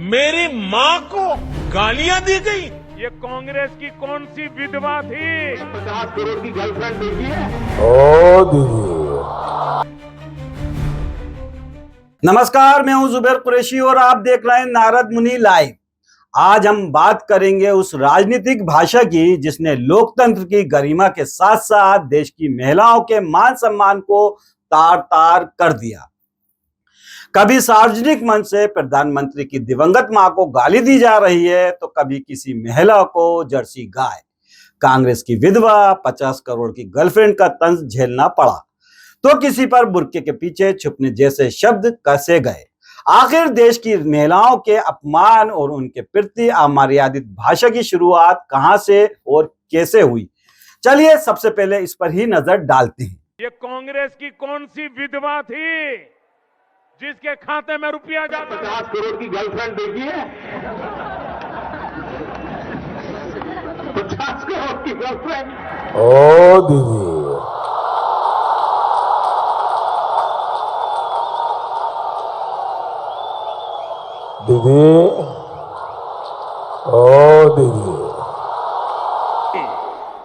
मेरी माँ को गालियां दी गई। ये कांग्रेस की कौन सी विधवा थी? 50 करोड़ की गर्लफ्रेंड देखी है। नमस्कार, मैं हूं जुबैर कुरैशी और आप देख रहे हैं नारद मुनि लाइव। आज हम बात करेंगे उस राजनीतिक भाषा की जिसने लोकतंत्र की गरिमा के साथ साथ देश की महिलाओं के मान सम्मान को तार तार कर दिया। कभी सार्वजनिक मंच से प्रधानमंत्री की दिवंगत मां को गाली दी जा रही है तो कभी किसी महिला को जर्सी गाय, कांग्रेस की विधवा, 50 करोड़ की गर्लफ्रेंड का तंज झेलना पड़ा, तो किसी पर बुर्के के पीछे छुपने जैसे शब्द कसे गए। आखिर देश की महिलाओं के अपमान और उनके प्रति अमर्यादित भाषा की शुरुआत कहां से और कैसे हुई, चलिए सबसे पहले इस पर ही नजर डालते हैं। ये कांग्रेस की कौन सी विधवा थी जिसके खाते में रुपया जाता? 50 करोड़ की गर्लफ्रेंड देखी है। 50 करोड़ की गर्लफ्रेंड।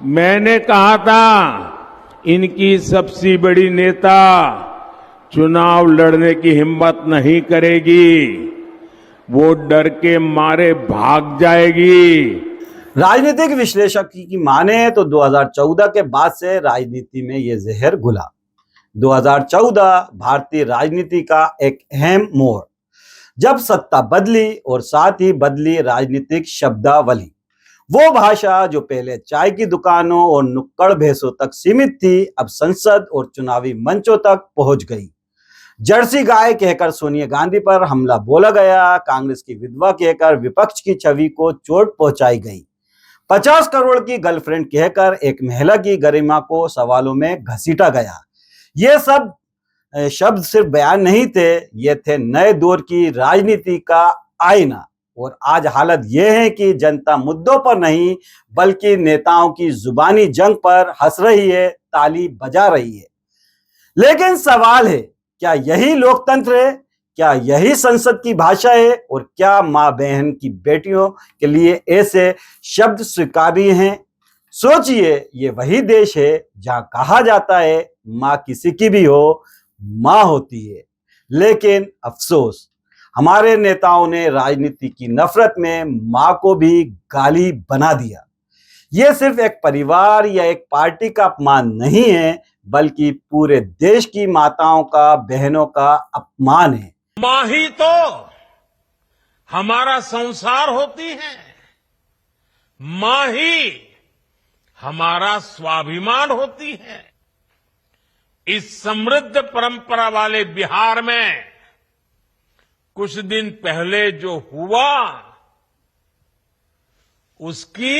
मैंने कहा था इनकी सबसे बड़ी नेता चुनाव लड़ने की हिम्मत नहीं करेगी, वो डर के मारे भाग जाएगी। राजनीतिक विश्लेषक की माने तो 2014 के बाद से राजनीति में ये जहर घुला। 2014 भारतीय राजनीति का एक अहम मोड़, जब सत्ता बदली और साथ ही बदली राजनीतिक शब्दावली। वो भाषा जो पहले चाय की दुकानों और नुक्कड़ भैंसों तक सीमित थी, अब संसद और चुनावी मंचों तक पहुंच गई। जर्सी गाय कहकर सोनिया गांधी पर हमला बोला गया, कांग्रेस की विधवा कहकर विपक्ष की छवि को चोट पहुंचाई गई, 50 करोड़ की गर्लफ्रेंड कहकर एक महिला की गरिमा को सवालों में घसीटा गया। ये सब शब्द सिर्फ बयान नहीं थे, ये थे नए दौर की राजनीति का आईना। और आज हालत यह है कि जनता मुद्दों पर नहीं बल्कि नेताओं की जुबानी जंग पर हंस रही है, ताली बजा रही है। लेकिन सवाल है, क्या यही लोकतंत्र है? क्या यही संसद की भाषा है? और क्या मां बहन की बेटियों के लिए ऐसे शब्द स्वीकार्य हैं? सोचिए, ये वही देश है जहां कहा जाता है मां किसी की भी हो, मां होती है। लेकिन अफसोस, हमारे नेताओं ने राजनीति की नफरत में मां को भी गाली बना दिया। यह सिर्फ एक परिवार या एक पार्टी का अपमान नहीं है, बल्कि पूरे देश की माताओं का, बहनों का अपमान है। माँ ही तो हमारा संसार होती है, माँ ही हमारा स्वाभिमान होती है। इस समृद्ध परंपरा वाले बिहार में कुछ दिन पहले जो हुआ, उसकी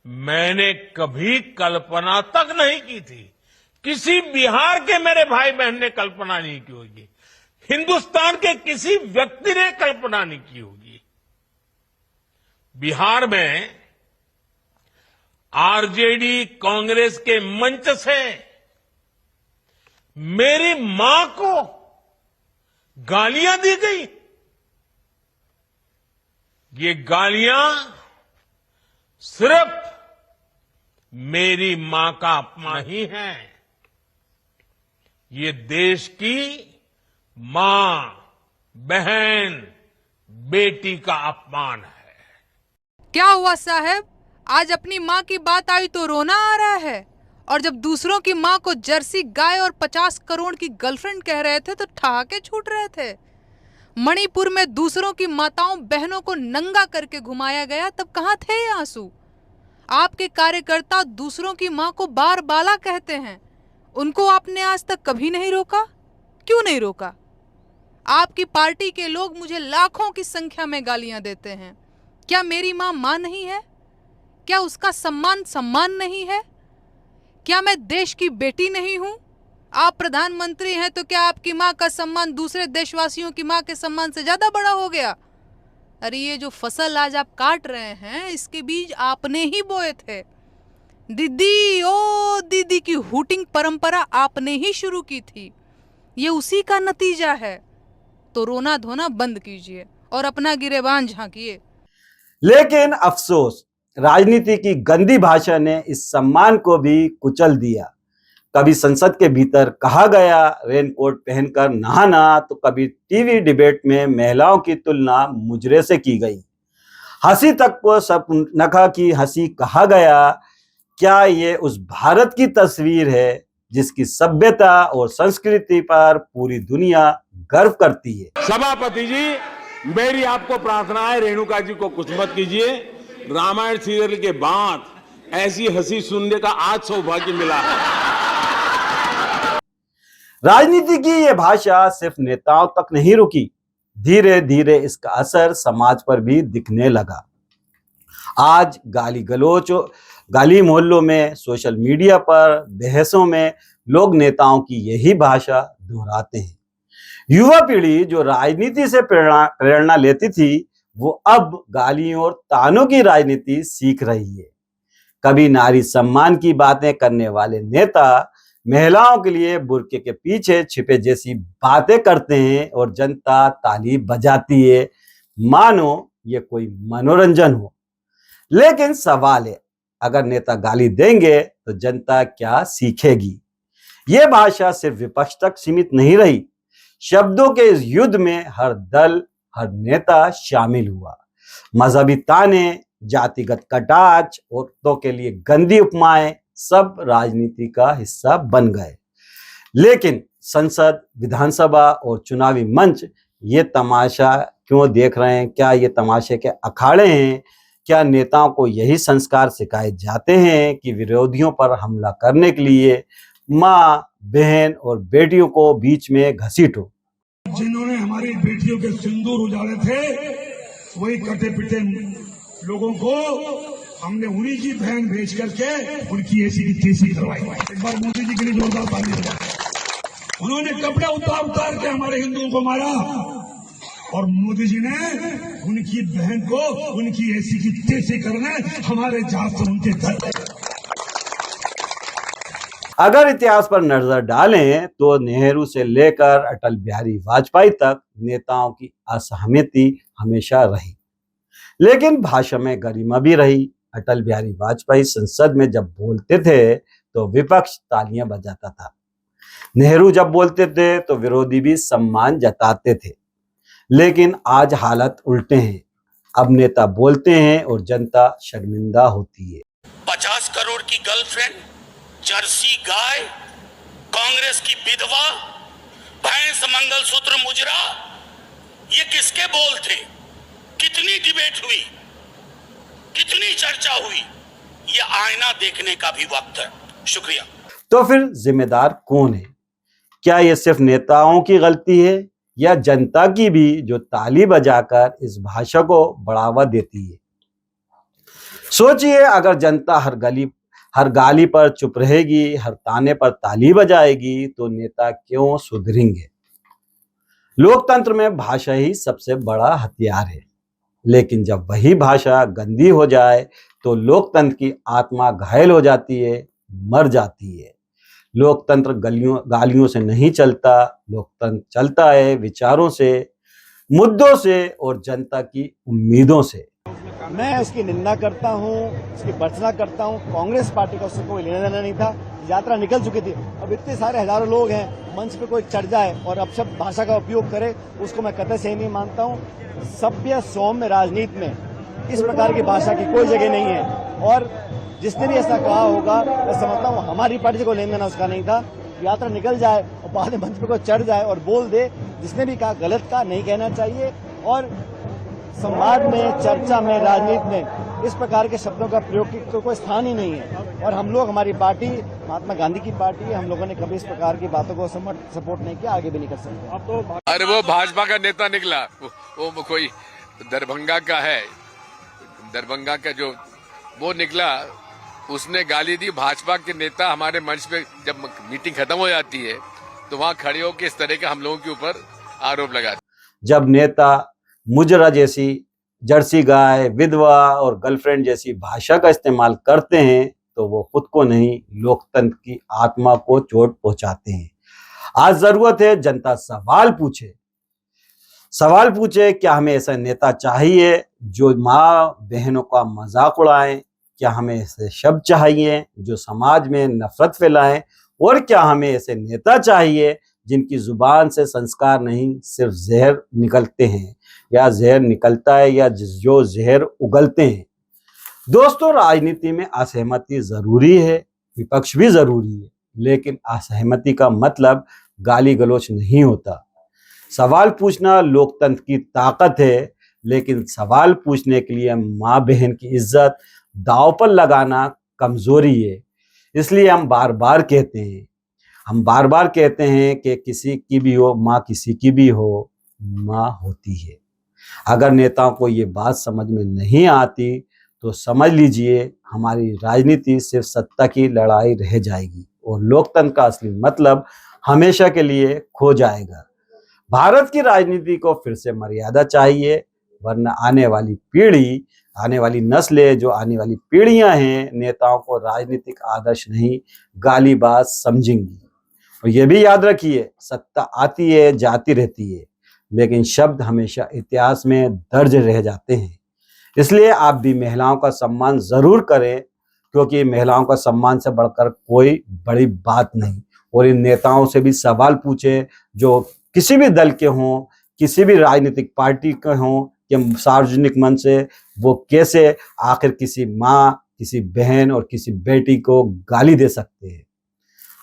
मैंने कभी कल्पना तक नहीं की थी। किसी बिहार के मेरे भाई बहन ने कल्पना नहीं की होगी, हिंदुस्तान के किसी व्यक्ति ने कल्पना नहीं की होगी। बिहार में आरजेडी कांग्रेस के मंच से मेरी मां को गालियां दी गई। ये गालियां सिर्फ मेरी मां का अपमान ही है, ये देश की मां, बहन, बेटी का अपमान है। क्या हुआ साहब, आज अपनी माँ की बात आई तो रोना आ रहा है, और जब दूसरों की माँ को जर्सी गाय और 50 करोड़ की गर्लफ्रेंड कह रहे थे तो ठहाके छूट रहे थे। मणिपुर में दूसरों की माताओं बहनों को नंगा करके घुमाया गया, तब कहाँ थे ये आंसू? आपके कार्यकर्ता दूसरों की माँ को बार बाला कहते हैं, उनको आपने आज तक कभी नहीं रोका? क्यों नहीं रोका? आपकी पार्टी के लोग मुझे लाखों की संख्या में गालियां देते हैं। क्या मेरी माँ माँ नहीं है? क्या उसका सम्मान नहीं है? क्या मैं देश की बेटी नहीं हूं? आप प्रधानमंत्री हैं तो क्या आपकी माँ का सम्मान दूसरे देशवासियों की माँ के सम्मान से ज्यादा बड़ा हो गया? अरे ये जो फसल आज आप काट रहे हैं, इसके बीज आपने ही बोए थे। दीदी ओ दीदी की हूटिंग परंपरा आपने ही शुरू की थी, ये उसी का नतीजा है। तो रोना धोना बंद कीजिए और अपना गिरेबान झांकिए। लेकिन अफसोस, राजनीति की गंदी भाषा ने इस सम्मान को भी कुचल दिया। कभी संसद के भीतर कहा गया रेनकोट पहनकर नहाना, तो कभी टीवी डिबेट में महिलाओं की तुलना मुजरे से की गई। हंसी तक को शर्मनाक की हंसी कहा गया। क्या ये उस भारत की तस्वीर है जिसकी सभ्यता और संस्कृति पर पूरी दुनिया गर्व करती है? सभापति जी, मेरी आपको प्रार्थना है, रेणुका जी को कुछ मत कीजिए। रामायण सीरियल के बाद ऐसी हंसी सुनने का आज सौभाग्य मिला है। राजनीति की ये भाषा सिर्फ नेताओं तक नहीं रुकी, धीरे धीरे इसका असर समाज पर भी दिखने लगा। आज गाली गलौच, गाली मोहल्लों में, सोशल मीडिया पर, बहसों में लोग नेताओं की यही भाषा दोहराते हैं। युवा पीढ़ी जो राजनीति से प्रेरणा लेती थी, वो अब गालियों और तानों की राजनीति सीख रही है। कभी नारी सम्मान की बातें करने वाले नेता महिलाओं के लिए बुर्के के पीछे छिपे जैसी बातें करते हैं और जनता ताली बजाती है, मानो ये कोई मनोरंजन हो। लेकिन सवाल है, अगर नेता गाली देंगे तो जनता क्या सीखेगी? ये भाषा सिर्फ विपक्ष तक सीमित नहीं रही। शब्दों के इस युद्ध में हर दल, हर नेता शामिल हुआ। मजहबी ताने, जातिगत कटाक्ष, औरतों के लिए गंदी उपमाएं सब राजनीति का हिस्सा बन गए। लेकिन संसद, विधानसभा और चुनावी मंच ये तमाशा क्यों देख रहे हैं? क्या ये तमाशे के अखाड़े हैं? क्या नेताओं को यही संस्कार सिखाए जाते हैं कि विरोधियों पर हमला करने के लिए माँ, बहन और बेटियों को बीच में घसीटो? जिन्होंने हमारी बेटियों के सिंदूर उजाड़े थे, वही कटे पिटे लोगों को हमने उन्हीं की बहन भेज करके उनकी ऐसी की तैसी करवाई। एक बार मोदी जी के लिए जोरदार ताली बजाओ। उन्होंने कपड़े उतार के हमारे हिंदुओं को मारा और मोदी जी ने उनकी बहन को उनकी ऐसी की तैसी करने हमारे जहाज से उनके घर। अगर इतिहास पर नजर डालें तो नेहरू से लेकर अटल बिहारी वाजपेयी तक नेताओं की असहमति हमेशा रही, लेकिन भाषा में गरिमा भी रही। अटल बिहारी वाजपेयी संसद में जब बोलते थे तो विपक्ष तालियां बजाता था। नेहरू जब बोलते थे तो विरोधी भी सम्मान जताते थे। लेकिन आज हालत उल्टे हैं। अब नेता बोलते हैं और जनता शर्मिंदा होती है। 50 करोड़ की गर्लफ्रेंड, जर्सी गाय, कांग्रेस की विधवा, भैंस मंगलसूत्र मुजरा, ये किसके बोल थे? कितनी डिबेट हुई, कितनी चर्चा हुई? ये आईना देखने का भी वक्त है। शुक्रिया। तो फिर जिम्मेदार कौन है? क्या ये सिर्फ नेताओं की गलती है या जनता की भी, जो ताली बजाकर इस भाषा को बढ़ावा देती है? सोचिए, अगर जनता हर गाली पर चुप रहेगी, हर ताने पर ताली बजाएगी, तो नेता क्यों सुधरेंगे? लोकतंत्र में भाषा ही सबसे बड़ा हथियार है। लेकिन जब वही भाषा गंदी हो जाए तो लोकतंत्र की आत्मा घायल हो जाती है, मर जाती है। लोकतंत्र गालियों से नहीं चलता, लोकतंत्र चलता है विचारों से, मुद्दों से और जनता की उम्मीदों से। मैं उसकी निंदा करता हूँ, उसकी भर्त्सना करता हूँ। कांग्रेस पार्टी का उससे कोई लेना देना नहीं था। यात्रा निकल चुकी थी। अब इतने सारे हजारों लोग हैं, मंच पे कोई चढ़ जाए और अपशब्द भाषा का उपयोग करे, उसको मैं कतई सही नहीं मानता हूँ। सभ्य सौम्य राजनीति में इस प्रकार की भाषा की कोई जगह नहीं है। और जिसने भी ऐसा कहा होगा, मैं समझता हूँ हमारी पार्टी से कोई लेना देना उसका नहीं था। यात्रा निकल जाए और बाद में मंच पे कोई चढ़ जाए और बोल दे, जिसने भी कहा गलत का नहीं कहना चाहिए। और संवाद में, चर्चा में, राजनीति में इस प्रकार के शब्दों का प्रयोग की कोई स्थान ही नहीं है। और हम लोग, हमारी पार्टी महात्मा गांधी की पार्टी है, हम लोगों ने कभी इस प्रकार की बातों को सपोर्ट नहीं किया, आगे भी नहीं कर सकते। अब तो अरे वो भाजपा का नेता निकला, वो कोई दरभंगा का है, दरभंगा का जो वो निकला, उसने गाली दी। भाजपा के नेता हमारे मंच पे जब मीटिंग खत्म हो जाती है तो वहां खड़े होकर इस तरह के हम लोगों के ऊपर आरोप लगाते। जब नेता मुजरा जैसी, जर्सी गाय, विधवा और गर्लफ्रेंड जैसी भाषा का इस्तेमाल करते हैं तो वो खुद को नहीं, लोकतंत्र की आत्मा को चोट पहुंचाते हैं। आज जरूरत है जनता सवाल पूछे, सवाल पूछे, क्या हमें ऐसा नेता चाहिए जो माँ बहनों का मजाक उड़ाएं? क्या हमें ऐसे शब्द चाहिए जो समाज में नफरत फैलाएं? और क्या हमें ऐसे नेता चाहिए जिनकी जुबान से संस्कार नहीं सिर्फ जहर निकलते हैं, या जहर निकलता है, या जो जहर उगलते हैं? दोस्तों, राजनीति में असहमति जरूरी है, विपक्ष भी जरूरी है, लेकिन असहमति का मतलब गाली गलौज नहीं होता। सवाल पूछना लोकतंत्र की ताकत है, लेकिन सवाल पूछने के लिए माँ बहन की इज्जत दांव पर लगाना कमजोरी है। इसलिए हम बार बार कहते हैं कि किसी की भी हो माँ, किसी की भी हो माँ होती है। अगर नेताओं को ये बात समझ में नहीं आती तो समझ लीजिए हमारी राजनीति सिर्फ सत्ता की लड़ाई रह जाएगी और लोकतंत्र का असली मतलब हमेशा के लिए खो जाएगा। भारत की राजनीति को फिर से मर्यादा चाहिए, वरना आने वाली नस्लें, जो आने वाली पीढ़ियां हैं, नेताओं को राजनीतिक आदर्श नहीं गालीबाज समझेंगी। और ये भी याद रखिए, सत्ता आती है जाती रहती है, लेकिन शब्द हमेशा इतिहास में दर्ज रह जाते हैं। इसलिए आप भी महिलाओं का सम्मान जरूर करें, क्योंकि महिलाओं का सम्मान से बढ़कर कोई बड़ी बात नहीं। और इन नेताओं से भी सवाल पूछे जो किसी भी दल के हों, किसी भी राजनीतिक पार्टी के हों, या सार्वजनिक मंच से वो कैसे आखिर किसी माँ, किसी बहन और किसी बेटी को गाली दे सकते हैं।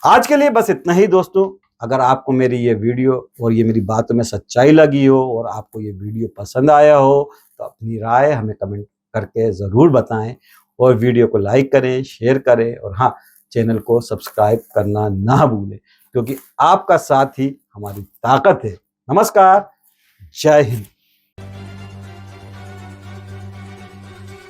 आज के लिए बस इतना ही दोस्तों। अगर आपको मेरी ये वीडियो और ये मेरी बातों में सच्चाई लगी हो और आपको ये वीडियो पसंद आया हो तो अपनी राय हमें कमेंट करके ज़रूर बताएं, और वीडियो को लाइक करें, शेयर करें, और हाँ, चैनल को सब्सक्राइब करना ना भूलें, क्योंकि आपका साथ ही हमारी ताकत है। नमस्कार, जय हिंद।